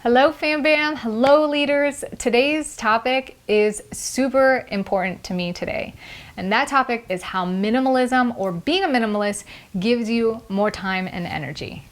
Hello fam bam, hello leaders. Today's topic is super important to me today. And that topic is how minimalism or being a minimalist gives you more time and energy.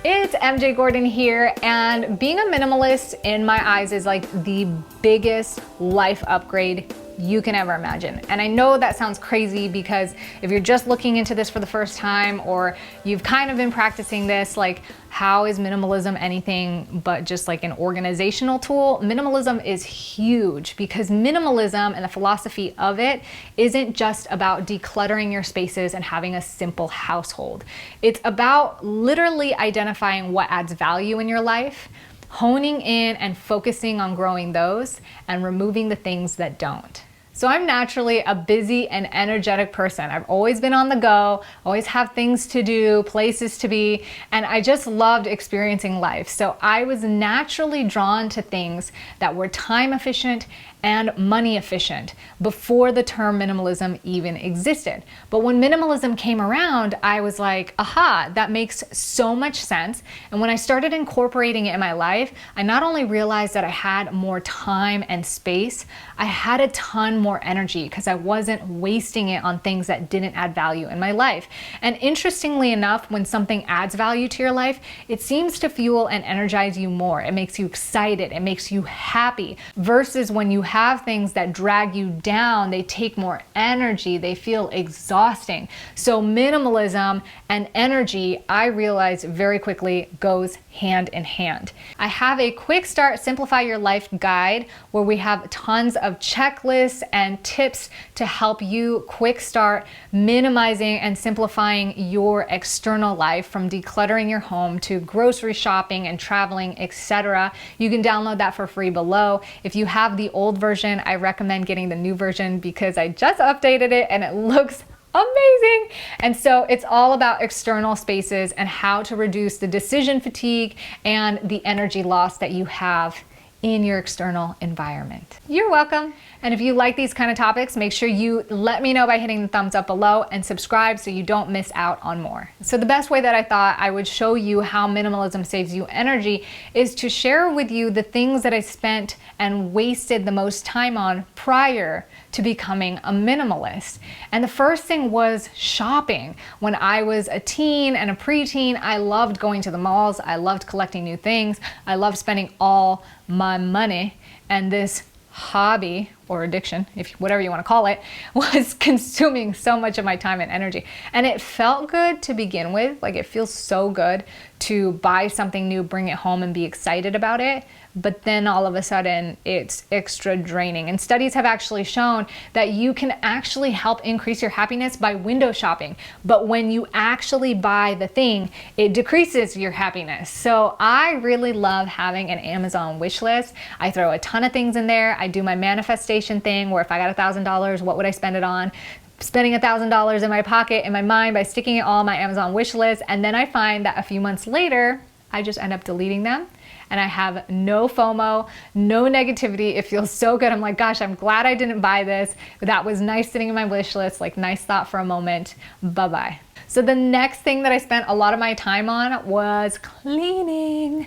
It's MJ Gordon here, and being a minimalist in my eyes is like the biggest life upgrade you can ever imagine. And I know that sounds crazy because if you're just looking into this for the first time or you've kind of been practicing this, like how is minimalism anything but just like an organizational tool? Minimalism is huge because minimalism and the philosophy of it isn't just about decluttering your spaces and having a simple household. It's about literally identifying what adds value in your life, honing in and focusing on growing those, and removing the things that don't. So I'm naturally a busy and energetic person. I've always been on the go, always have things to do, places to be, and I just loved experiencing life. So I was naturally drawn to things that were time efficient and money efficient before the term minimalism even existed. But when minimalism came around, I was like, aha, that makes so much sense. And when I started incorporating it in my life, I not only realized that I had more time and space, I had a ton more energy because I wasn't wasting it on things that didn't add value in my life. And interestingly enough, when something adds value to your life, it seems to fuel and energize you more. It makes you excited, it makes you happy, versus when you have things that drag you down, they take more energy, they feel exhausting. So minimalism and energy, I realized very quickly, goes hand in hand. I have a quick start, simplify your life guide where we have tons of checklists and tips to help you quick start minimizing and simplifying your external life, from decluttering your home to grocery shopping and traveling, etc. You can download that for free below. If you have the old version, I recommend getting the new version because I just updated it and it looks amazing. And so it's all about external spaces and how to reduce the decision fatigue and the energy loss that you have in your external environment. You're welcome. And if you like these kind of topics, make sure you let me know by hitting the thumbs up below and subscribe so you don't miss out on more. So the best way that I thought I would show you how minimalism saves you energy is to share with you the things that I spent and wasted the most time on prior to becoming a minimalist. And the first thing was shopping. When I was a teen and a preteen, I loved going to the malls. I loved collecting new things. I loved spending all my money, and this hobby or addiction, if whatever you want to call it, was consuming so much of my time and energy. And it felt good to begin with. Like, it feels so good to buy something new, bring it home and be excited about it. But then all of a sudden it's extra draining. And studies have actually shown that you can actually help increase your happiness by window shopping. But when you actually buy the thing, it decreases your happiness. So I really love having an Amazon wish list. I throw a ton of things in there. I do my manifestation thing where if I got $1,000, what would I spend it on? Spending $1,000 in my pocket, in my mind, by sticking it all on my Amazon wish list. And then I find that a few months later, I just end up deleting them. And I have no FOMO, no negativity. It feels so good. I'm like, gosh, I'm glad I didn't buy this. That was nice sitting in my wish list, like nice thought for a moment. Bye-bye. So the next thing that I spent a lot of my time on was cleaning.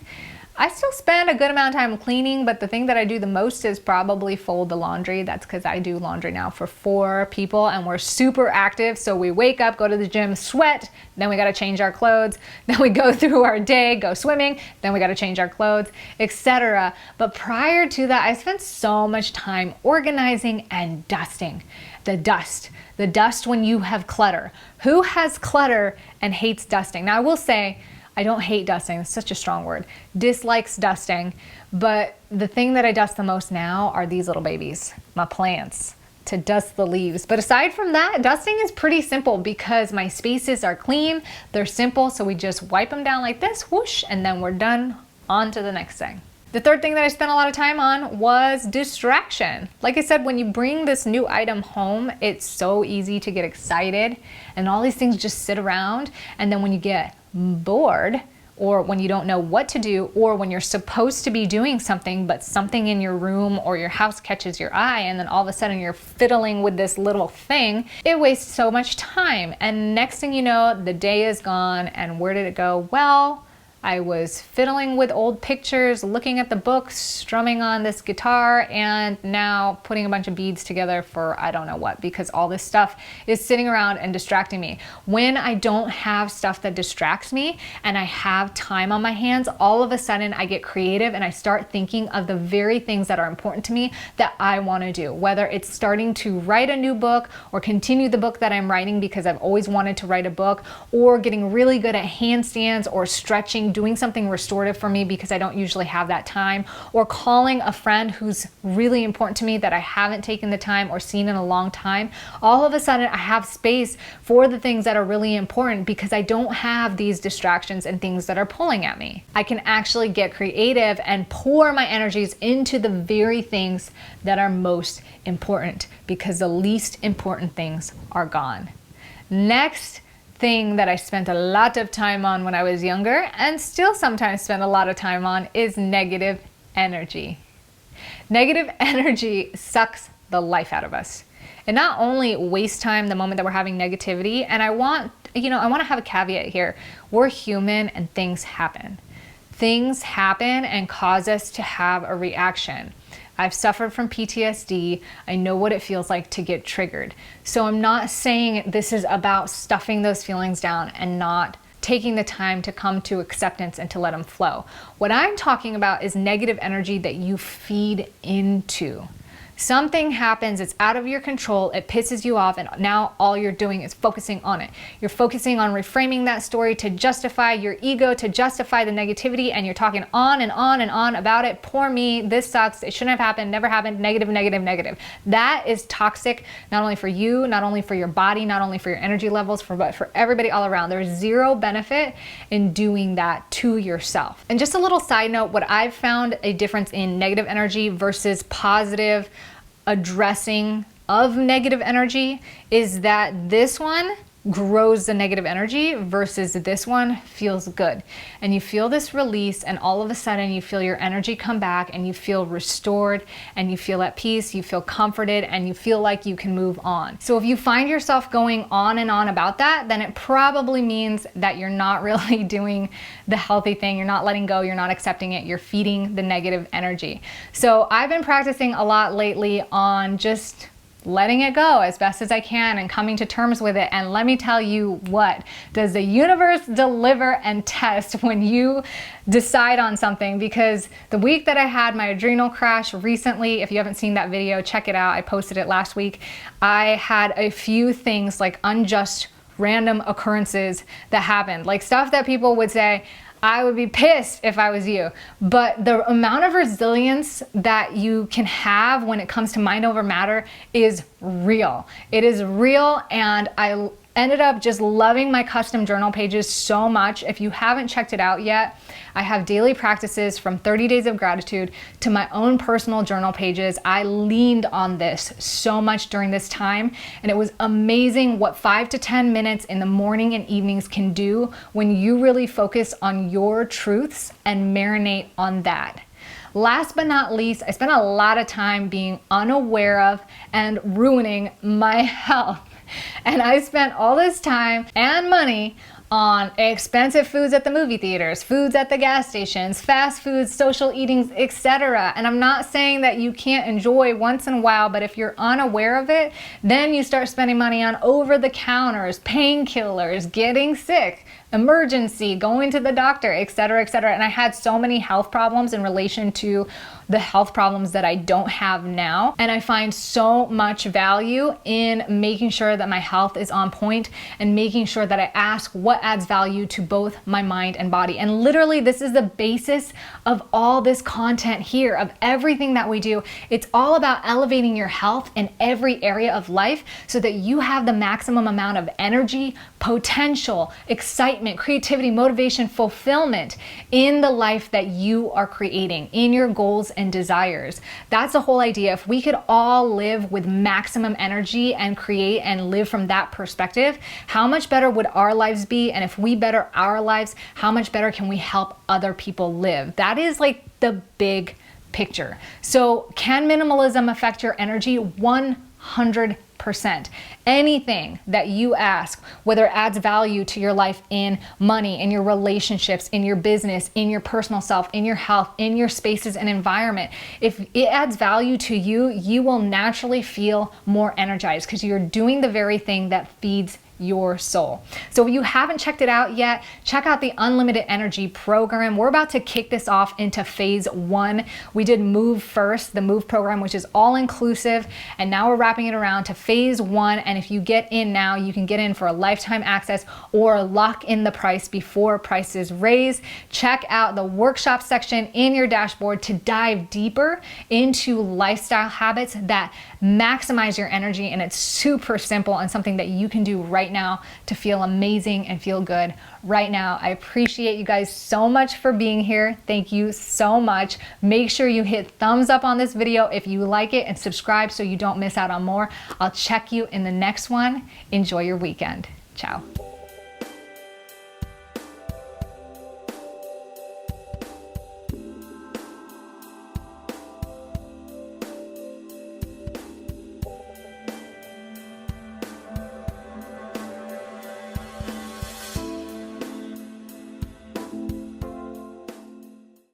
I still spend a good amount of time cleaning, but the thing that I do the most is probably fold the laundry. That's because I do laundry now for 4 people and we're super active. So we wake up, go to the gym, sweat, then we got to change our clothes, then we go through our day, go swimming, then we got to change our clothes, etc. But prior to that, I spent so much time organizing and dusting. The dust when you have clutter. Who has clutter and hates dusting? Now I will say, I don't hate dusting, it's such a strong word. Dislikes dusting, but the thing that I dust the most now are these little babies, my plants, to dust the leaves. But aside from that, dusting is pretty simple because my spaces are clean, they're simple, so we just wipe them down like this, whoosh, and then we're done, on to the next thing. The third thing that I spent a lot of time on was distraction. Like I said, when you bring this new item home, it's so easy to get excited and all these things just sit around. And then when you get bored or when you don't know what to do, or when you're supposed to be doing something, but something in your room or your house catches your eye, and then all of a sudden you're fiddling with this little thing, it wastes so much time. And next thing you know, the day is gone, and where did it go? Well, I was fiddling with old pictures, looking at the books, strumming on this guitar, and now putting a bunch of beads together for I don't know what, because all this stuff is sitting around and distracting me. When I don't have stuff that distracts me and I have time on my hands, all of a sudden I get creative and I start thinking of the very things that are important to me that I want to do. Whether it's starting to write a new book or continue the book that I'm writing because I've always wanted to write a book, or getting really good at handstands or stretching, doing something restorative for me because I don't usually have that time, or calling a friend who's really important to me that I haven't taken the time or seen in a long time. All of a sudden I have space for the things that are really important because I don't have these distractions and things that are pulling at me. I can actually get creative and pour my energies into the very things that are most important, because the least important things are gone. Next thing that I spent a lot of time on when I was younger, and still sometimes spend a lot of time on, is negative energy. Negative energy sucks the life out of us. It not only wastes time the moment that we're having negativity, and I want to have a caveat here. We're human and things happen. Things happen and cause us to have a reaction. I've suffered from PTSD. I know what it feels like to get triggered. So I'm not saying this is about stuffing those feelings down and not taking the time to come to acceptance and to let them flow. What I'm talking about is negative energy that you feed into. Something happens, it's out of your control, it pisses you off, and now all you're doing is focusing on it. You're focusing on reframing that story to justify your ego, to justify the negativity, and you're talking on and on and on about it. Poor me, this sucks, it shouldn't have happened, never happened, negative, negative, negative. That is toxic, not only for you, not only for your body, not only for your energy levels, but for everybody all around. There's zero benefit in doing that to yourself. And just a little side note, what I've found a difference in negative energy versus positive addressing of negative energy is that this one grows the negative energy versus this one feels good. And you feel this release, and all of a sudden you feel your energy come back and you feel restored and you feel at peace, you feel comforted, and you feel like you can move on. So if you find yourself going on and on about that, then it probably means that you're not really doing the healthy thing. You're not letting go, you're not accepting it, you're feeding the negative energy. So I've been practicing a lot lately on just letting it go as best as I can and coming to terms with it. And let me tell you what, does the universe deliver and test when you decide on something? Because the week that I had my adrenal crash recently, if you haven't seen that video, check it out. I posted it last week. I had a few things like unjust random occurrences that happened, like stuff that people would say, I would be pissed if I was you. But the amount of resilience that you can have when it comes to mind over matter is real. It is real, and I ended up just loving my custom journal pages so much. If you haven't checked it out yet, I have daily practices from 30 days of gratitude to my own personal journal pages. I leaned on this so much during this time, and it was amazing what 5 to 10 minutes in the morning and evenings can do when you really focus on your truths and marinate on that. Last but not least, I spent a lot of time being unaware of and ruining my health. And I spent all this time and money on expensive foods at the movie theaters, foods at the gas stations, fast foods, social eatings, etc. And I'm not saying that you can't enjoy once in a while, but if you're unaware of it, then you start spending money on over-the-counters, painkillers, getting sick, emergency, going to the doctor, etc., etc. And I had so many health problems in relation to the health problems that I don't have now. And I find so much value in making sure that my health is on point and making sure that I ask what adds value to both my mind and body. And literally, this is the basis of all this content here, of everything that we do. It's all about elevating your health in every area of life so that you have the maximum amount of energy, potential, excitement, excitement, creativity, motivation, fulfillment in the life that you are creating, in your goals and desires. That's the whole idea. If we could all live with maximum energy and create and live from that perspective, how much better would our lives be? And if we better our lives, how much better can we help other people live? That is like the big picture. So can minimalism affect your energy? 100%. Anything that you ask, whether it adds value to your life in money, in your relationships, in your business, in your personal self, in your health, in your spaces and environment, if it adds value to you, you will naturally feel more energized because you're doing the very thing that feeds your soul. So if you haven't checked it out yet, check out the Unlimited Energy program. We're about to kick this off into phase 1. We did Move first, the Move program, which is all inclusive, and now we're wrapping it around to phase 1. And if you get in now, you can get in for a lifetime access or lock in the price before prices raise. Check out the workshop section in your dashboard to dive deeper into lifestyle habits that maximize your energy, and it's super simple and something that you can do right now to feel amazing and feel good right now. I appreciate you guys so much for being here. Thank you so much. Make sure you hit thumbs up on this video if you like it and subscribe so you don't miss out on more. I'll check you in the next one. Enjoy your weekend. Ciao.